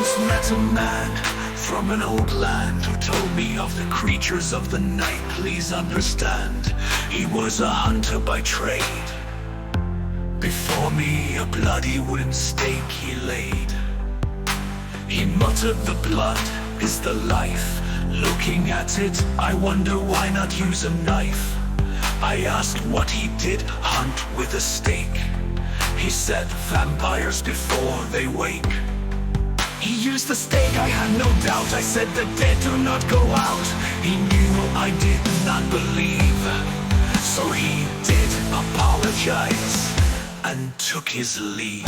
once met a man from an old land who told me of the creatures of the night. Please understand, he was a hunter by trade. Before me a bloody wooden stake he laid. He muttered, the blood is the life. Looking at it, I wonder why not use a knife. I asked what he did, hunt with a stake. He said, vampires before they wake. He used the stake, I had no doubt. I said, the dead do not go out. He knew I did not believe, so he did apologize and took his leave.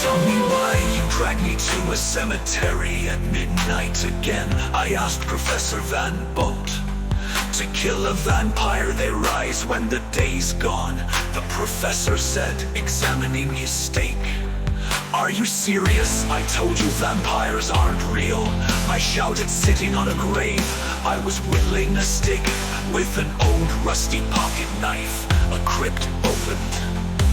Tell me why you dragged me to a cemetery at midnight again. I asked Professor Van Bolt. To kill a vampire they rise when the day's gone, the professor said, examining his stake. Are you serious? I told you vampires aren't real. I shouted, sitting on a grave. I was whittling a stick with an old rusty pocket knife. A crypt opened.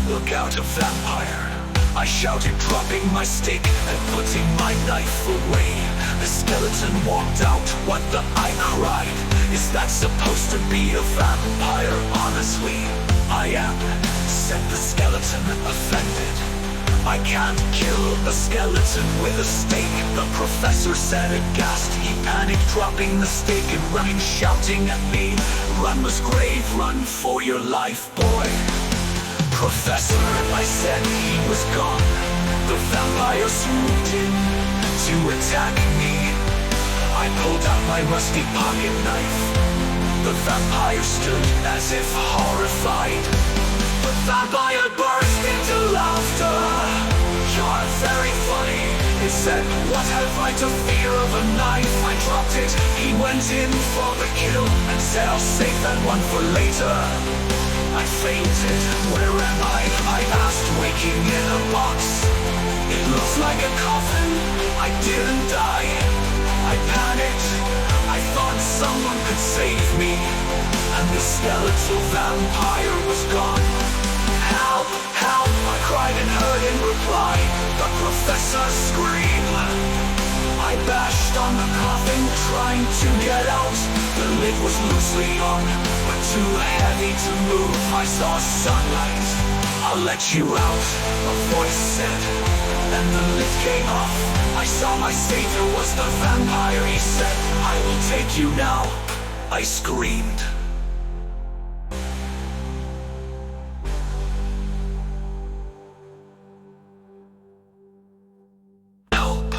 Look out, a vampire. I shouted, dropping my stick and putting my knife away. The skeleton walked out. What the? I cried. Is that supposed to be a vampire? Honestly, I am, said the skeleton, offended. I can't kill a skeleton with a stake, the professor said aghast. He panicked, dropping the stake and running, shouting at me. Run, Miss Grave, run for your life, boy. Professor, I said, he was gone. The vampire swooped in to attack me. I pulled out my rusty pocket knife. The vampire stood as if horrified. The vampire burst into laughter. You're very funny, it said. What have I to fear of a knife? I dropped it. He went in for the kill and said, I'll save that one for later. I fainted. Where am I asked, waking in a box. It looks like a coffin. I didn't die. I panicked. I thought someone could save me, and the skeletal vampire was gone. Help, help, I cried and heard in reply the professor scream. I bashed on the coffin, trying to get out. The lid was loosely on, but too heavy to move. I saw sunlight. I'll let you out, a voice said, and the lid came off. I saw my savior was the vampire. He said, I will take you now. I screamed. Help,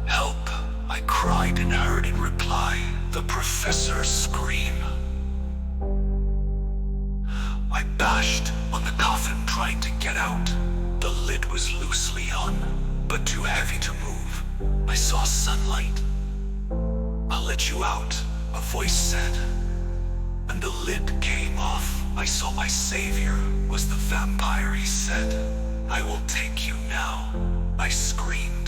help, I cried and heard in reply the professor's scream. I bashed on the coffin, trying to get out. The lid was loosely on, but too heavy to move. I saw sunlight. I'll let you out, a voice said, and the lid came off. I saw my savior was the vampire. He said, I will take you now. I screamed.